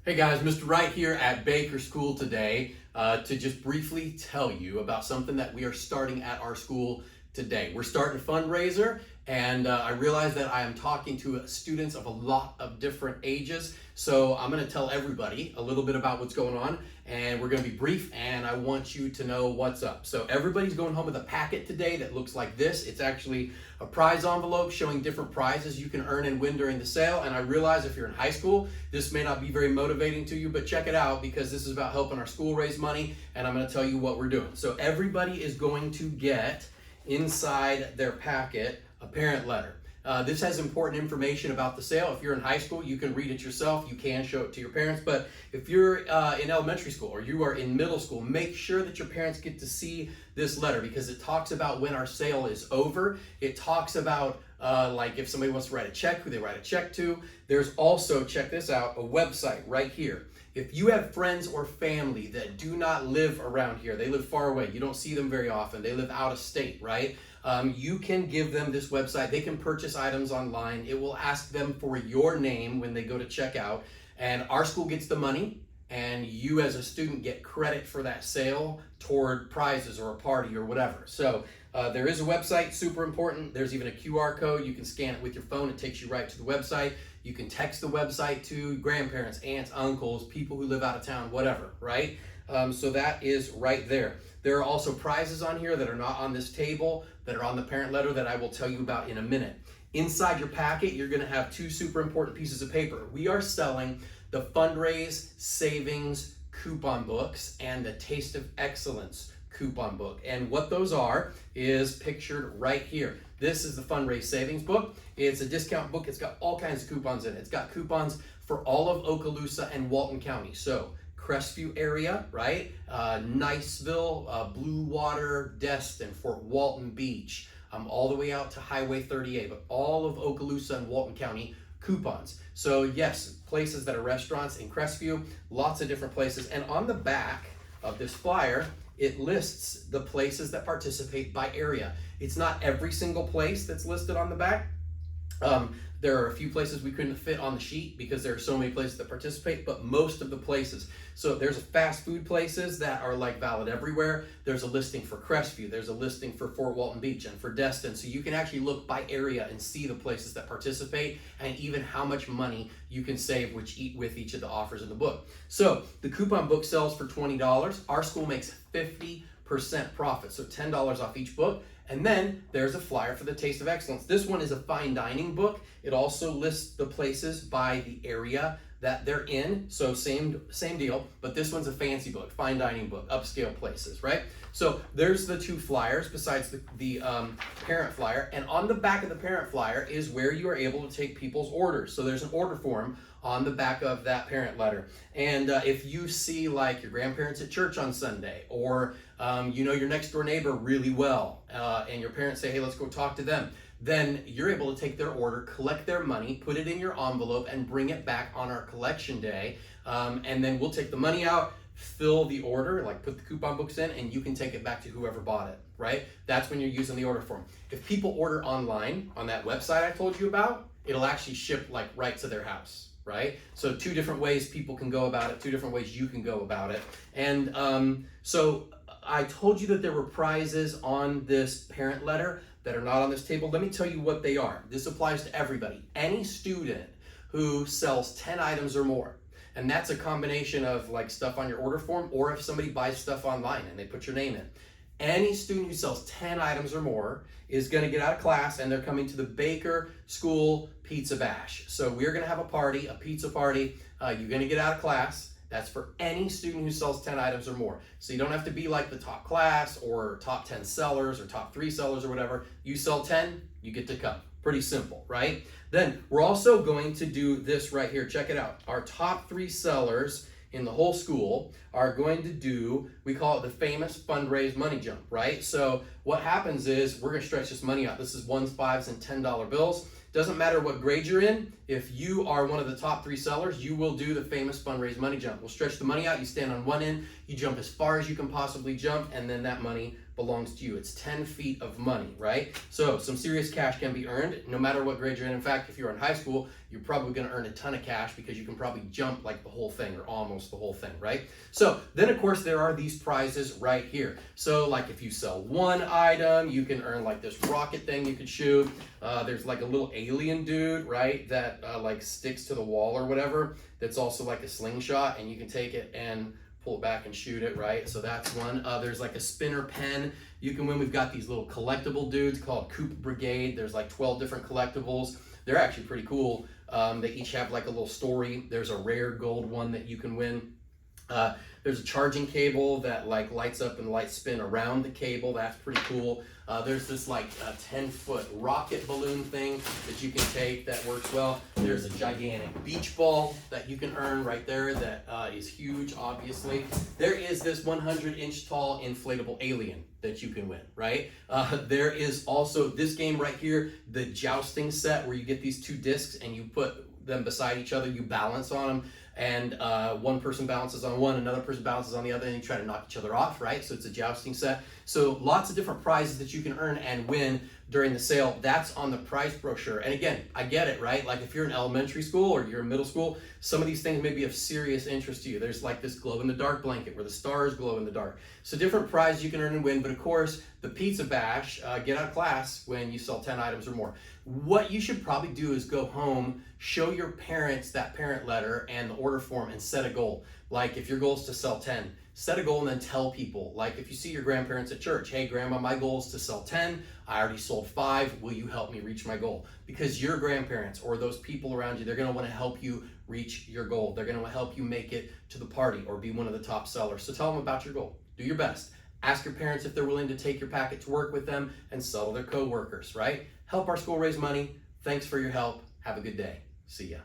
Hey guys, Mr. Wright here at Baker School today to just briefly tell you about something that we are starting at our school today. We're starting a fundraiser, and I realize that I am talking to students of a lot of different ages, so I'm going to tell everybody a little bit about what's going on, and we're going to be brief, and I want you to know what's up. So everybody's going home with a packet today that looks like this. It's actually a prize envelope showing different prizes you can earn and win during the sale, and I realize if you're in high school, this may not be very motivating to you, but check it out because this is about helping our school raise money, and I'm going to tell you what we're doing. So everybody is going to get inside their packet a parent letter. This has important information about the sale. If you're in high school, you can read it yourself. You can show it to your parents. But if you're in elementary school or you are in middle school, make sure that your parents get to see this letter because it talks about when our sale is over. It talks about like if somebody wants to write a check, who they write a check to. There's also, check this out, a website right here. If you have friends or family that do not live around here, they live far away, you don't see them very often, they live out of state, right? You can give them this website. They can purchase items online. It will ask them for your name when they go to checkout, and our school gets the money, and you as a student get credit for that sale toward prizes or a party or whatever. So there is a website, super important. There's even a QR code. You can scan it with your phone. It takes you right to the website. You can text the website to grandparents, aunts, uncles, people who live out of town, whatever, right? So that is right there. There are also prizes on here that are not on this table, that are on the parent letter that I will tell you about in a minute. Inside your packet, you're going to have two super important pieces of paper. We are selling the Fundraise Savings coupon books and the Taste of Excellence coupon book. And what those are is pictured right here. This is the Fundraise Savings book. It's a discount book. It's got all kinds of coupons in it. It's got coupons for all of Okaloosa and Walton County. So Crestview area, right? Niceville, Blue Water, Destin, Fort Walton Beach, all the way out to Highway 38, but all of Okaloosa and Walton County coupons. So yes, places that are restaurants in Crestview, lots of different places. And on the back of this flyer, it lists the places that participate by area. It's not every single place that's listed on the back. There are a few places we couldn't fit on the sheet because there are so many places that participate, but most of the places. So there's fast food places that are like valid everywhere. There's a listing for Crestview. There's a listing for Fort Walton Beach and for Destin. So you can actually look by area and see the places that participate and even how much money you can save with each of the offers in the book. So the coupon book sells for $20. Our school makes 50% profit, so $10 off each book. And then there's a flyer for the Taste of Excellence. This one is a fine dining book. It also lists the places by the area that they're in. So same deal, but this one's a fancy book, fine dining book, upscale places, right? So there's the two flyers besides the parent flyer. And on the back of the parent flyer is where you are able to take people's orders. So there's an order form on the back of that parent letter. And if you see like your grandparents at church on Sunday, or you know your next door neighbor really well, and your parents say, hey, let's go talk to them, then you're able to take their order, collect their money, put it in your envelope, and bring it back on our collection day. And then we'll take the money out, fill the order, like put the coupon books in, and you can take it back to whoever bought it, right? That's when you're using the order form. If people order online on that website I told you about, it'll actually ship like right to their house, right? So two different ways people can go about it, two different ways you can go about it. And so I told you that there were prizes on this parent letter that are not on this table. Let me tell you what they are. This applies to everybody. Any student who sells 10 items or more, and that's a combination of like stuff on your order form, or if somebody buys stuff online and they put your name in. Any student who sells 10 items or more is going to get out of class, and they're coming to the Baker School Pizza Bash. So we're going to have a party, a pizza party. You're going to get out of class. That's for any student who sells 10 items or more. So you don't have to be like the top class or top 10 sellers or top 3 sellers or whatever. You sell 10, you get to come. Pretty simple, right? Then we're also going to do this right here. Check it out. Our top 3 sellers in the whole school are going to do, we call it the famous fundraise money jump, right? So what happens is we're going to stretch this money out. This is ones, fives, and $10 bills. Doesn't matter what grade you're in. If you are one of the top 3 sellers, you will do the famous fundraise money jump. We'll stretch the money out. You stand on one end, you jump as far as you can possibly jump, and then that money belongs to you. It's 10 feet of money, right? So some serious cash can be earned no matter what grade you're in. In fact, if you're in high school, you're probably going to earn a ton of cash because you can probably jump like the whole thing or almost the whole thing, right? So then of course there are these prizes right here. So like if you sell one item, you can earn like this rocket thing you could shoot. There's like a little alien dude, right, that like sticks to the wall or whatever. That's also like a slingshot, and you can take it and pull it back and shoot it, right? So that's one. There's like a spinner pen you can win. We've got these little collectible dudes called Coop Brigade. There's like 12 different collectibles. They're actually pretty cool. They each have like a little story. There's a rare gold one that you can win. There's a charging cable that like lights up and the lights spin around the cable. That's pretty cool. There's this like 10-foot rocket balloon thing that you can take that works well. There's a gigantic beach ball that you can earn right there that is huge, obviously. There is this 100-inch tall inflatable alien that you can win, right? There is also this game right here, the jousting set, where you get these two discs and you put them beside each other, you balance on them, and one person balances on one, another person balances on the other, and you try to knock each other off, right? So it's a jousting set. So lots of different prizes that you can earn and win during the sale. That's on the prize brochure. And again, I get it, right? Like if you're in elementary school or you're in middle school, some of these things may be of serious interest to you. There's like this glow-in-the-dark blanket where the stars glow in the dark. So different prizes you can earn and win, but of course, the pizza bash, get out of class when you sell 10 items or more. What you should probably do is go home, show your parents that parent letter and the order form, and set a goal. Like if your goal is to sell 10, set a goal and then tell people. Like if you see your grandparents at church, hey grandma, my goal is to sell 10. I already sold 5. Will you help me reach my goal? Because your grandparents or those people around you, they're going to want to help you reach your goal. They're going to help you make it to the party or be one of the top sellers. So tell them about your goal. Do your best. Ask your parents if they're willing to take your packet to work with them and sell to their coworkers, right? Help our school raise money. Thanks for your help. Have a good day. See ya.